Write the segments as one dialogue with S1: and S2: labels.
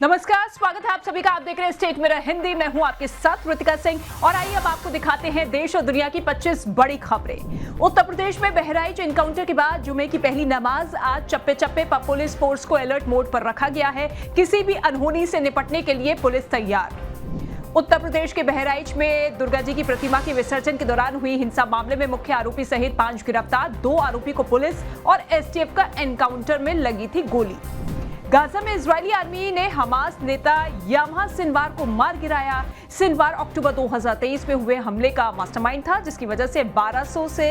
S1: नमस्कार, स्वागत है आप सभी का। आप देख रहे हैं स्टेट मिरर हिंदी। मैं हूं आपके साथ ऋतिका सिंह और आइए अब आपको दिखाते हैं देश और दुनिया की 25 बड़ी खबरें। उत्तर प्रदेश में बहराइच एनकाउंटर के बाद जुमे की पहली नमाज आज चप्पे चप्पे पर पुलिस फोर्स को अलर्ट मोड पर रखा गया है। किसी भी अनहोनी से निपटने के लिए पुलिस तैयार। उत्तर प्रदेश के बहराइच में दुर्गा जी की प्रतिमा के विसर्जन के दौरान हुई हिंसा मामले में मुख्य आरोपी सहित 5 गिरफ्तार। 2 आरोपी को पुलिस और एसटीएफ का एनकाउंटर में लगी थी गोली। गाजा में इजरायली आर्मी ने हमास नेता याह्या सिनवार को मार गिराया। सिनवार अक्टूबर 2023 में हुए हमले का मास्टरमाइंड था, जिसकी वजह से 1200 से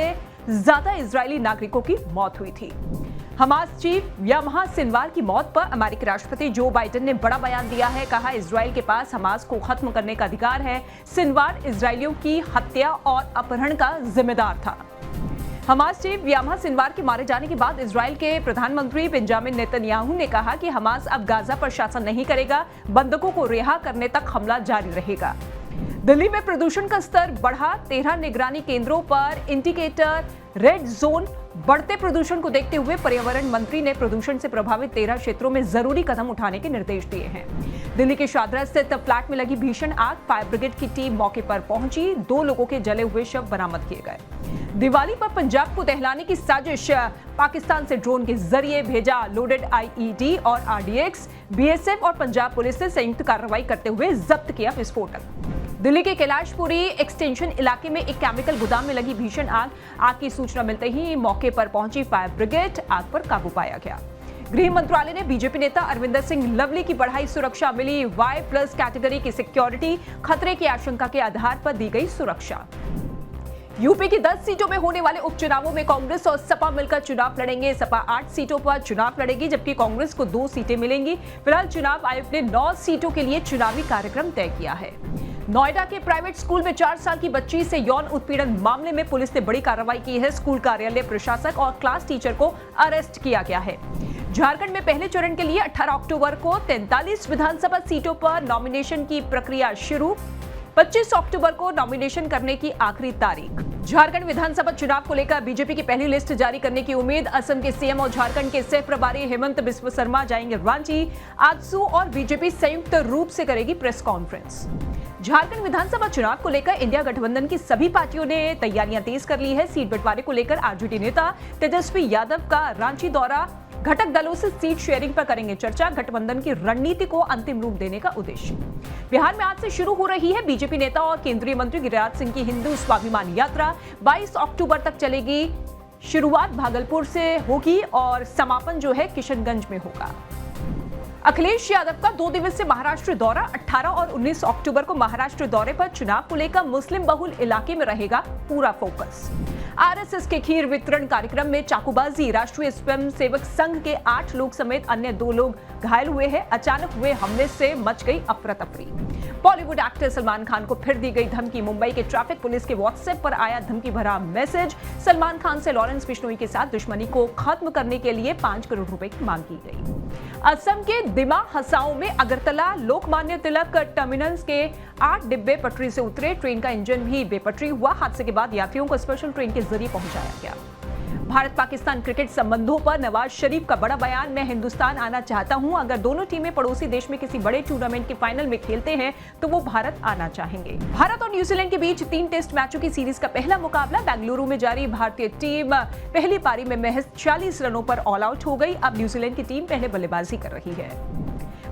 S1: ज्यादा इजरायली नागरिकों की मौत हुई थी। हमास चीफ याह्या सिनवार की मौत पर अमेरिकी राष्ट्रपति जो बाइडेन ने बड़ा बयान दिया है। कहा, इजराइल के पास हमास को खत्म करने का अधिकार है। सिनवार इजरायलियों की हत्या और अपहरण का जिम्मेदार था। हमास चीफ याह्या सिनवार के मारे जाने के बाद इजराइल के प्रधानमंत्री बेंजामिन नेतन्याहू ने कहा कि हमास अब गाजा पर शासन नहीं करेगा, बंधकों को रिहा करने तक हमला जारी रहेगा। दिल्ली में प्रदूषण का स्तर बढ़ा। 13 निगरानी केंद्रों पर इंडिकेटर रेड जोन। बढ़ते प्रदूषण को देखते हुए पर्यावरण मंत्री ने प्रदूषण से प्रभावित 13 क्षेत्रों में जरूरी कदम उठाने के निर्देश दिए हैं। दिल्ली के शादरा स्थित फ्लैट में लगी भीषण आग। फायर ब्रिगेड की टीम मौके पर पहुंची। 2 लोगों के जले हुए शव बरामद किए गए। दिवाली पर पंजाब को दहलाने की साजिश। पाकिस्तान से ड्रोन के जरिए भेजा लोडेड आईईडी और आरडीएक्स। बीएसएफ और पंजाब पुलिस ने संयुक्त कार्रवाई करते हुए जब्त किया विस्फोटक। दिल्ली के कैलाशपुरी एक्सटेंशन इलाके में एक केमिकल गोदाम में लगी भीषण आग। आग की सूचना मिलते ही मौके पर पहुंची फायर ब्रिगेड। आग पर काबू पाया गया। गृह मंत्रालय ने बीजेपी नेता अरविंदर सिंह लवली की बढ़ाई सुरक्षा। मिली Y+ कैटेगरी की सिक्योरिटी। खतरे की आशंका के आधार पर दी गई सुरक्षा। यूपी की 10 सीटों में होने वाले उपचुनावों में कांग्रेस और सपा मिलकर चुनाव लड़ेंगे। सपा 8 सीटों पर चुनाव लड़ेगी, जबकि कांग्रेस को 2 सीटें मिलेंगी। फिलहाल चुनाव आयोग ने 9 सीटों के लिए चुनावी कार्यक्रम तय किया है। नोएडा के प्राइवेट स्कूल में 4 साल की बच्ची से यौन उत्पीड़न मामले में पुलिस ने बड़ी कार्रवाई की है। स्कूल कार्यालय प्रशासक और क्लास टीचर को अरेस्ट किया गया है। झारखंड में पहले चरण के लिए 18 अक्टूबर को 43 विधानसभा सीटों पर नॉमिनेशन की प्रक्रिया शुरू। 25 अक्टूबर को नॉमिनेशन करने की आखिरी तारीख। झारखंड विधानसभा चुनाव को लेकर बीजेपी की पहली लिस्ट जारी करने की उम्मीद। असम के सीएम और झारखंड के सह प्रभारी हेमंत बिस्व शर्मा जाएंगे रांची। आजसू और बीजेपी संयुक्त रूप से करेगी प्रेस कॉन्फ्रेंस। झारखंड विधानसभा चुनाव को लेकर इंडिया गठबंधन की सभी पार्टियों ने तैयारियां तेज कर ली है। सीट बंटवारे को लेकर आरजेडी नेता तेजस्वी यादव का रांची दौरा। घटक दलों से सीट शेयरिंग पर करेंगे चर्चा। गठबंधन की रणनीति को अंतिम रूप देने का उद्देश्य। बिहार में आज से शुरू हो रही है बीजेपी नेता और केंद्रीय मंत्री गिरिराज सिंह की हिंदू स्वाभिमान यात्रा। 22 अक्टूबर तक चलेगी। शुरुआत भागलपुर से होगी और समापन जो है किशनगंज में होगा। अखिलेश यादव का 2 दिवसीय महाराष्ट्र दौरा। 18 और 19 अक्टूबर को महाराष्ट्र दौरे पर चुनाव को लेकर मुस्लिम बहुल इलाके में रहेगा पूरा फोकस। आरएसएस के खीर वितरण कार्यक्रम में चाकूबाजी। राष्ट्रीय स्वयंसेवक संघ के 8 लोग समेत अन्य 2 लोग घायल हुए हैं। अचानक हुए हमले से मच गई अफरा तफरी। बॉलीवुड एक्टर सलमान खान को फिर दी गई धमकी। मुंबई के ट्रैफिक पुलिस के व्हाट्सएप पर आया धमकी भरा मैसेज। सलमान खान से लॉरेंस बिश्नोई के साथ दुश्मनी को खत्म करने के लिए 5 करोड़ रुपए की मांग की गई। असम के दिमा हसाओ में अगरतला लोकमान्य तिलक टर्मिनल्स के 8 डिब्बे पटरी से उतरे। ट्रेन का इंजन भी बेपटरी हुआ। हादसे के बाद यात्रियों को स्पेशल ट्रेन के जरिए पहुंचाया गया। भारत पाकिस्तान क्रिकेट संबंधों पर नवाज शरीफ का बड़ा बयान। मैं हिंदुस्तान आना चाहता हूं। अगर दोनों टीमें पड़ोसी देश में किसी बड़े टूर्नामेंट के फाइनल में खेलते हैं तो वो भारत आना चाहेंगे। भारत और न्यूजीलैंड के बीच 3 टेस्ट मैचों की सीरीज का पहला मुकाबला बेंगलुरु में जारी। भारतीय टीम पहली पारी में महज 40 रनों पर ऑल आउट हो गई। अब न्यूजीलैंड की टीम पहले बल्लेबाजी कर रही है।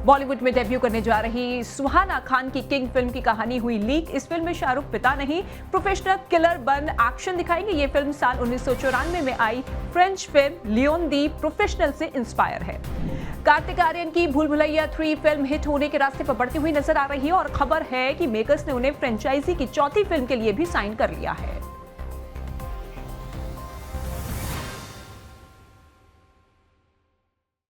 S1: बॉलीवुड में डेब्यू करने जा रही सुहाना खान की किंग फिल्म की कहानी हुई लीक। इस फिल्म में शाहरुख पिता नहीं, प्रोफेशनल किलर बन एक्शन दिखाएंगे। ये फिल्म साल 1994 में आई French film Leon the professional से इंस्पायर है। कार्तिक आर्यन की भूल भुलैया 3 फिल्म हिट होने के रास्ते पर बढ़ती हुई नजर आ रही है और खबर है कि मेकर्स ने उन्हें फ्रेंचाइजी की 4थी फिल्म के लिए भी साइन कर लिया है।